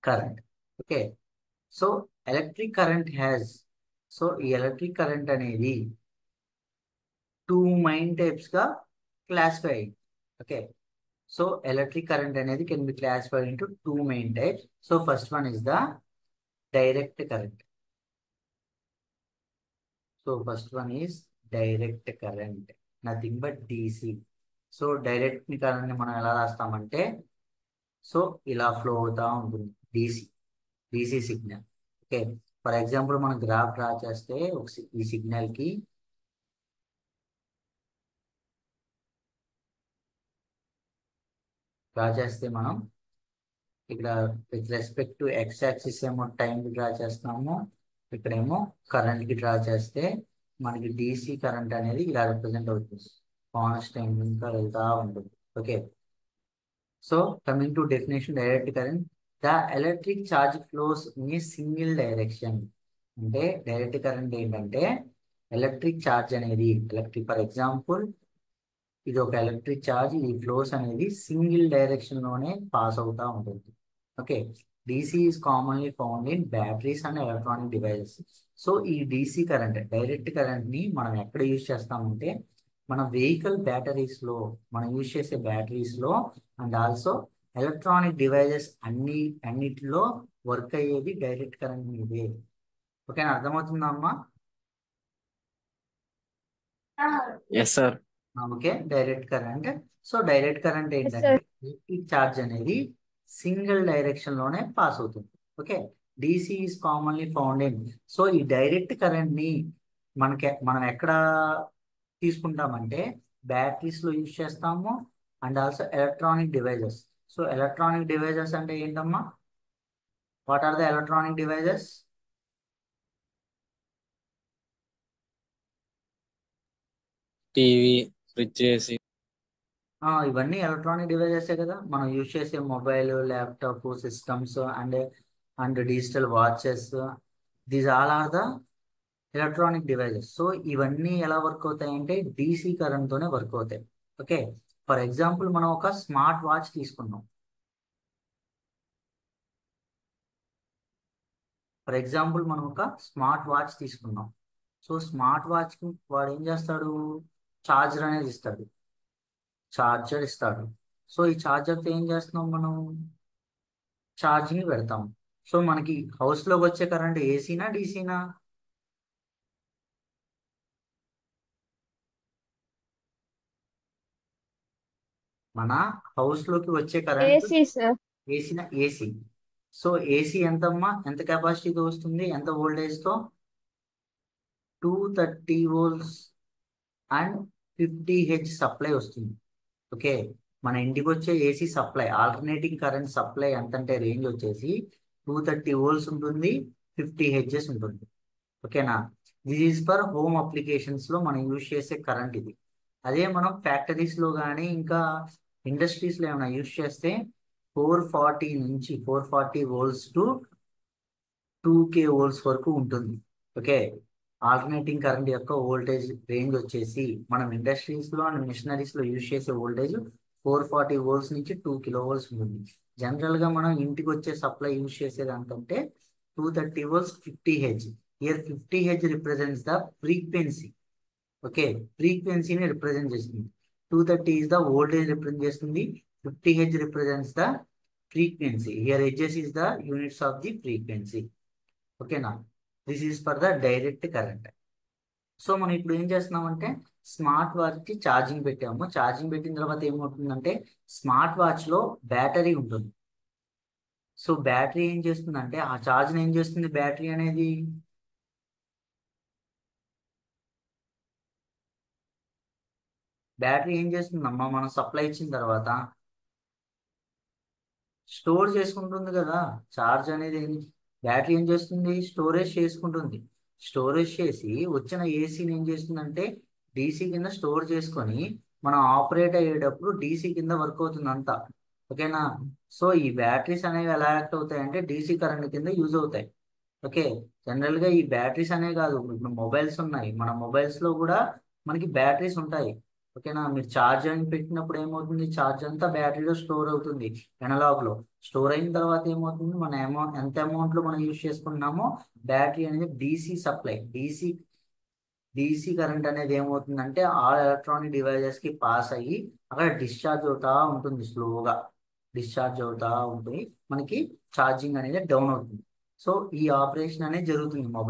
Current. Okay, so electric current has, so ఈ electric current అనేది two main types గా classify అయింది. Okay, so electric current అనేది can be classified into two main types. So first one is the direct current. So first one is direct current, nothing but DC. So direct current ని మనం ఎలా రాస్తామంటే, so ఇలా flow అవుతా ఉంటుంది DC signal. Okay, for example మనం graph draw చేస్తే ఈ signal కి డ్రా చేస్తే మనం ఇక్కడ with respect to X axis ఏమో టైం కి డ్రా చేస్తున్నాము, ఇక్కడేమో కరెంట్ కి డ్రా చేస్తే మనకి DC కరెంట్ అనేది ఇలా రిప్రజెంట్ అవుతుంది, కాన్స్టెంట్ ఇంకా వెళ్తా ఉంటుంది. Okay, so coming to definition direct current, the electric charge flows in a single direction. అంటే డైరెక్ట్ కరెంట్ ఏంటంటే ఎలక్ట్రిక్ ఛార్జ్ అనేది ఫర్ ఎగ్జాంపుల్ ఇది ఒక ఎలక్ట్రిక్ ఛార్జ్, ఈ ఫ్లోస్ అనేది సింగిల్ డైరెక్షన్ లోనే పాస్ అవుతా ఉంటుంది. Okay, DC is commonly found in batteries and electronic devices. So ఈ DC కరెంట్, డైరెక్ట్ కరెంట్ ని మనం ఎక్కడ యూజ్ చేస్తామంటే మన వెహికల్ బ్యాటరీస్ లో, మనం యూజ్ చేసే బ్యాటరీస్ లో, అండ్ ఆల్సో ఎలక్ట్రానిక్ డివైజెస్ అన్నిటిలో వర్క్ అయ్యేది డైరెక్ట్ కరెంట్ మీదే. ఓకేనా, అర్థమవుతుందా అమ్మా? Yes sir. Okay, direct current. So direct current Yes, ఏంటంటే sir. ఎలక్ట్రిక్ ఛార్జ్ అనేది సింగిల్ డైరెక్షన్ లోనే పాస్ అవుతుంది. Okay, DC is commonly found in, so ఈ డైరెక్ట్ కరెంట్ ని మనం ఎక్కడ తీసుకుంటామంటే బ్యాటరీస్ లో యూజ్ చేస్తాము, and also electronic devices. So electronic devices అంటే ఏంటమ్మా? What are the electronic devices? TV, fridge, AC. ఇవన్నీ ఎలక్ట్రానిక్ డివైజెసే కదా, మనం యూజ్ చేసే mobile, laptop, systems and and digital watches, these all are the electronic devices. So ఇవన్నీ ఎలా work అవుతాయి అంటే DC కరెంట్ తోనే వర్క్ అవుతాయి. ఓకే, ఫర్ ఎగ్జాంపుల్ మనం ఒక స్మార్ట్ వాచ్ తీసుకున్నాం. సో స్మార్ట్ వాచ్ కి వాడు ఏం చేస్తాడు? చార్జర్ అనేది ఇస్తాడు, చార్జర్ ఇస్తాడు. సో ఈ చార్జర్తో ఏం చేస్తున్నాం మనం? ఛార్జింగ్ పెడతాం. సో మనకి హౌస్ లోకి వచ్చే కరెంట్ ఏసీనా DCనా? మన హౌస్ లోకి వచ్చే current AC, sir. ఏసీనా? AC. So AC ఎంతమ్మా, ఎంత కెపాసిటీతో వస్తుంది, ఎంత వోల్టేజ్ తో? 230 volts అండ్ 50 Hz సప్లై వస్తుంది. ఓకే, మన ఇంటికి వచ్చే AC supply, alternating current supply ఎంతంటే రేంజ్ వచ్చేసి 230 volts ఉంటుంది, 50 Hz ఉంటుంది. ఓకేనా, this is for home applications లో మనం యూజ్ చేసే కరెంట్ ఇది. అదే మనం ఫ్యాక్టరీస్ లో కానీ ఇంకా ఇండస్ట్రీస్ లో ఏమైనా యూజ్ చేస్తే 440 volts టు 2K volts వరకు ఉంటుంది. ఓకే, ఆల్టర్నేటింగ్ కరెంట్ యొక్క వోల్టేజ్ రేంజ్ వచ్చేసి మనం ఇండస్ట్రీస్ లో అండ్ మిషనరీస్ లో యూజ్ చేసే వోల్టేజ్ 440 volts నుంచి 2 kV ఉంటుంది. జనరల్ గా మనం ఇంటికి వచ్చే సప్లై యూజ్ చేసేది అంతంటే 230 volts 50 Hz. Here 50 Hz represents the frequency. Okay, ఫ్రీక్వెన్సీని రిప్రజెంట్ చేస్తుంది. 230 is ద వోల్టేజ్ రిప్రజెంట్ చేస్తుంది, 50 Hz represents the frequency. Here Hs is the units of the frequency. ఓకేనా, this is for the direct current. So మనం ఇప్పుడు ఏం చేస్తున్నామంటే smart watch కి charging పెట్టాము. ఛార్జింగ్ పెట్టిన తర్వాత ఏమవుతుందంటే స్మార్ట్ వాచ్ లో బ్యాటరీ ఉంటుంది. సో బ్యాటరీ ఏం చేస్తుందంటే ఆ ఛార్జ్ ఏం చేస్తుంది? బ్యాటరీ అనేది ఏం చేస్తుందమ్మా? మనం సప్లై ఇచ్చిన తర్వాత స్టోర్ చేసుకుంటుంది కదా ఛార్జ్ అనేది. బ్యాటరీ ఏం చేస్తుంది? స్టోరేజ్ చేసుకుంటుంది. స్టోరేజ్ చేసి వచ్చిన ఏసీని ఏం చేస్తుందంటే DC కింద స్టోర్ చేసుకొని మనం ఆపరేట్ అయ్యేటప్పుడు DC కింద వర్క్ అవుతుంది అంతా. ఓకేనా, సో ఈ బ్యాటరీస్ అనేవి ఎలా యాక్ట్ అవుతాయి అంటే DC కరెంట్ కింద యూజ్ అవుతాయి. ఓకే, జనరల్ గా ఈ బ్యాటరీస్ అనేవి కాదు, ఇప్పుడు మొబైల్స్ ఉన్నాయి, మన మొబైల్స్ లో కూడా మనకి బ్యాటరీస్ ఉంటాయి. ఓకేనా. మీరు ఛార్జ్ అని పెట్టినప్పుడు ఏమవుతుంది, ఛార్జ్ అంతా బ్యాటరీలో స్టోర్ అవుతుంది, ఎనలాగ్ లో. స్టోర్ అయిన తర్వాత ఏమవుతుంది, మన ఎంత అమౌంట్ లో మనం యూజ్ చేసుకుంటున్నామో బ్యాటరీ అనేది డీసీ సప్లై, డీసీ కరెంట్ అనేది ఏమవుతుందంటే ఆల్ ఎలక్ట్రానిక్ డివైజెస్ కి పాస్ అయ్యి అక్కడ డిశ్చార్జ్ అవుతా ఉంటుంది, స్లోగా డిశ్చార్జ్ అవుతా ఉంటుంది, మనకి ఛార్జింగ్ అనేది డౌన్ అవుతుంది. సో ఈ ఆపరేషన్ అనేది జరుగుతుంది మొబైల్